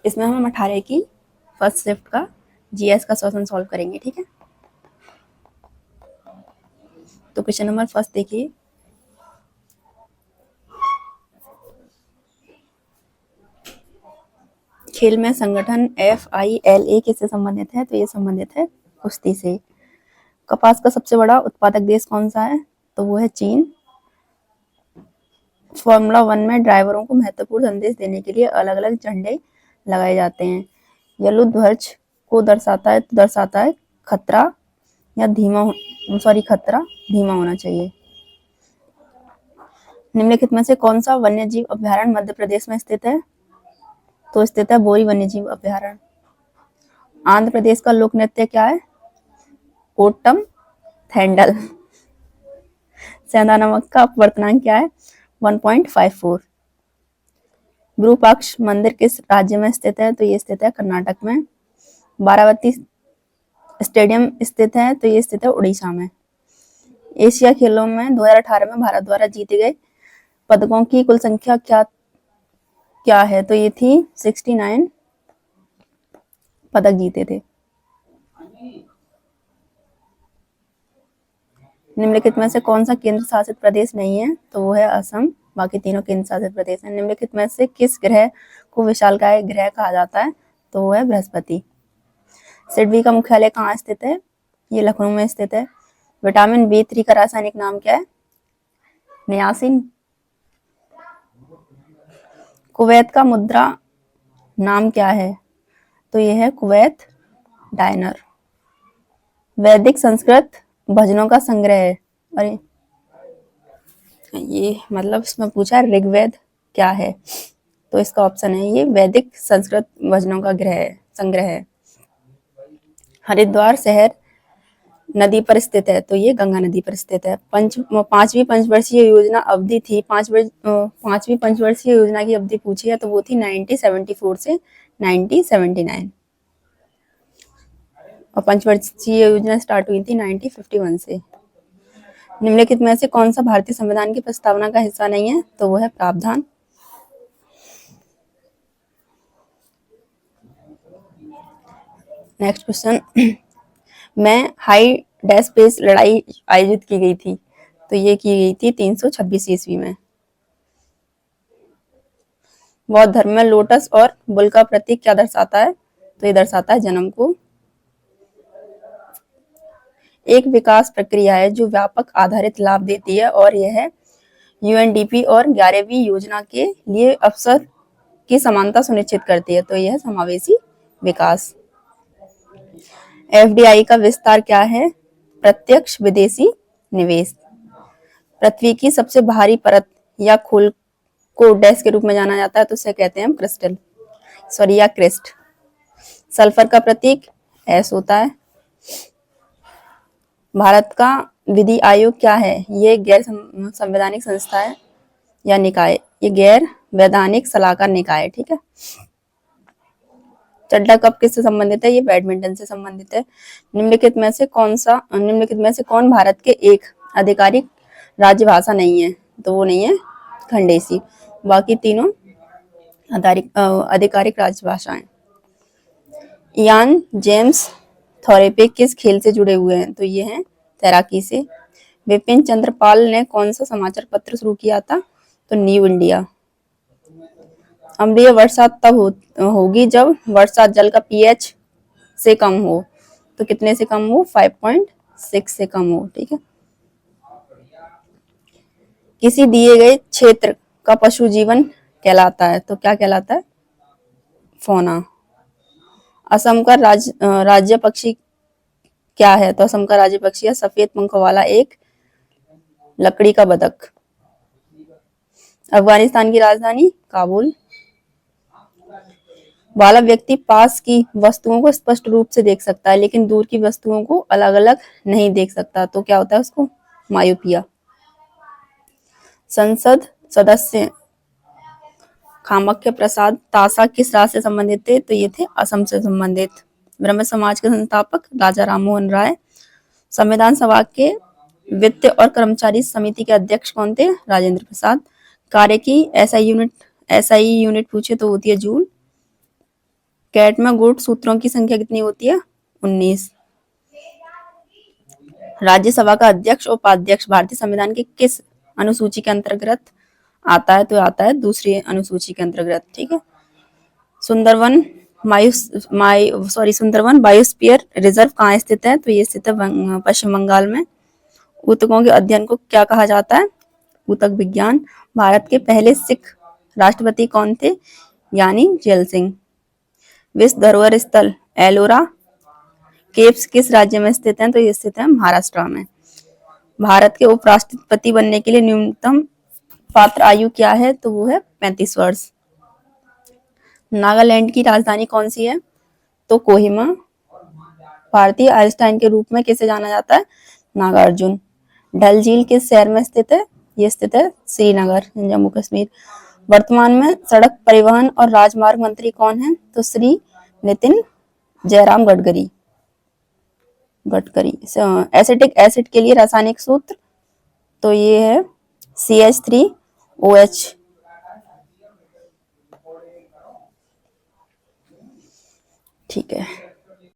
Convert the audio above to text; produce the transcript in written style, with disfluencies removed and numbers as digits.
इसमें हम 18 की फर्स्ट शिफ्ट का जीएस का क्वेश्चन सॉल्व करेंगे, ठीक है। तो क्वेश्चन नंबर फर्स्ट देखिए, खेल में संगठन FILA किससे संबंधित है? तो ये संबंधित है कुश्ती से। कपास का सबसे बड़ा उत्पादक देश कौन सा है? तो वो है चीन। फॉर्मूला 1 में ड्राइवरों को महत्वपूर्ण संदेश देने के लिए अलग अलग झंडे लगाए जाते हैं। येलो ध्वज को दर्शाता है खतरा या खतरा धीमा होना चाहिए। निम्नलिखित में से कौन सा वन्यजीव अभ्यारण्य मध्य प्रदेश में स्थित है? तो स्थित है बोरी वन्यजीव अभ्यारण्य। आंध्र प्रदेश का लोक नृत्य क्या है? ओटम थेंडल। सेंधा नमक का अपवर्तनांक क्या है? 1.54। विरूपाक्ष मंदिर किस राज्य में स्थित है? तो ये स्थित है कर्नाटक में। बारावती स्टेडियम स्थित है? तो ये स्थित है उड़ीसा में। एशिया खेलों में 2018 में भारत द्वारा जीते गए पदकों की कुल संख्या क्या है? तो ये थी 69 पदक जीते थे। निम्नलिखित में से कौन सा केंद्र शासित प्रदेश नहीं है? तो वो है असम। बाकी तीनों केंद्र शासित प्रदेश हैं। निम्नलिखित में से किस ग्रह को विशालकाय ग्रह कहा जाता है? तो वो है बृहस्पति। सिडबी का मुख्यालय कहाँ स्थित है? ये लखनऊ में स्थित है। विटामिन B3 का रासायनिक नाम क्या है? नियासिन। कुवैत का मुद्रा नाम क्या है? तो ये है कुवैत डायनर। वैदिक संस्कृत भजनों का संग्रह है। अरे ये मतलब इसमें पूछा है ऋग्वेद क्या है? तो इसका ऑप्शन है ये वैदिक संस्कृत भजनों का संग्रह है। हरिद्वार शहर नदी पर स्थित है? तो ये गंगा नदी पर स्थित है। पांचवी पंचवर्षीय योजना अवधि थी। पांचवी पंचवर्षीय योजना की अवधि पूछी है तो वो थी 1974 से 1979 और पंचवर्षीय योजना स्टार्ट हुई थी 1951 से। निम्नलिखित में से कौन सा भारतीय संविधान की प्रस्तावना का हिस्सा नहीं है? तो वो है प्रावधान। नेक्स्ट क्वेश्चन, में हाई डैश पेस लड़ाई आयोजित की गई थी? तो ये की गई थी 326 ईस्वी में। बौद्ध धर्म में लोटस और बुल का प्रतीक क्या दर्शाता है? तो ये दर्शाता है जन्म को। एक विकास प्रक्रिया है जो व्यापक आधारित लाभ देती है और यह UNDP और 11वीं योजना के लिए अवसर की समानता सुनिश्चित करती है। तो यह समावेशी विकास। FDI का विस्तार क्या है? प्रत्यक्ष विदेशी निवेश। पृथ्वी की सबसे भारी परत या खोल को डैश के रूप में जाना जाता है तो उसे कहते हैं हम क्रिस्ट। सल्फर का प्रतीक S होता है। भारत का विधि आयोग क्या है? ये गैर संवैधानिक संस्था है या निकाय? ये गैर वैधानिक सलाहकार निकाय है, ठीक है। चड्डा कप किससे संबंधित है? ये बैडमिंटन से संबंधित है। निम्नलिखित में से कौन भारत के एक आधिकारिक राज्य भाषा नहीं है? तो वो नहीं है खंडेसी। बाकी तीनों आधिकारिक राजभाषाएं। इयान जेम्स थोरेपे किस खेल से जुड़े हुए हैं? तो ये हैं तैराकी से। विपिन चंद्र पाल ने कौन सा समाचार पत्र शुरू किया था? तो न्यू इंडिया। अम्लीय वर्षा तब होगी जब वर्षा जल का pH से कम हो। तो कितने से कम हो? 5.6 से कम हो, ठीक है। किसी दिए गए क्षेत्र का पशु जीवन कहलाता है? तो क्या कहलाता है? फौना। असम का राज्य पक्षी क्या है? तो असम का राज्य पक्षी है सफेद पंखों वाला एक लकड़ी का बतख। अफगानिस्तान की राजधानी काबुल। वाला व्यक्ति पास की वस्तुओं को स्पष्ट रूप से देख सकता है लेकिन दूर की वस्तुओं को अलग अलग नहीं देख सकता, तो क्या होता है उसको? मायोपिया। संसद सदस्य खामक्य प्रसाद तासा किस राज्य से संबंधित थे? तो ये थे असम से संबंधित। ब्रह्म समाज के संस्थापक राजा राममोहन राय। संविधान सभा के वित्त और कर्मचारी समिति के अध्यक्ष कौन थे? राजेंद्र प्रसाद। कार्य की SI यूनिट पूछे तो होती है जूल। कैट में गुण सूत्रों की संख्या कितनी होती है? 19। राज्यसभा का अध्यक्ष और उपाध्यक्ष भारतीय संविधान के किस अनुसूची के अंतर्गत आता है? तो आता है दूसरी अनुसूची के अंतर्गत। ठीक है। सुंदरवन सुंदरवन बायोस्फीयर रिजर्व कहाँ स्थित है? तो ये स्थित है पश्चिम बंगाल में। ऊतकों के अध्ययन को क्या कहा जाता है? ऊतक विज्ञान। भारत के पहले सिख राष्ट्रपति कौन थे? यानी जैल सिंह। विश्व धरोहर स्थल एलोरा केव्स किस राज्य में स्थित है? तो ये स्थित है महाराष्ट्र में। भारत के उपराष्ट्रपति बनने के लिए न्यूनतम पात्र आयु क्या है? तो वो है 35 वर्ष। नागालैंड की राजधानी कौन सी है? तो कोहिमा। भारतीय आइंस्टाइन के रूप में किसे जाना जाता है? नागार्जुन। डल झील किस शहर में स्थित है? ये स्थित है श्रीनगर, जम्मू कश्मीर। वर्तमान में सड़क परिवहन और राजमार्ग मंत्री कौन है? तो श्री नितिन जयराम गडकरी। एसिटिक एसिड के लिए रासायनिक सूत्र तो ये है CH3OH। ठीक है।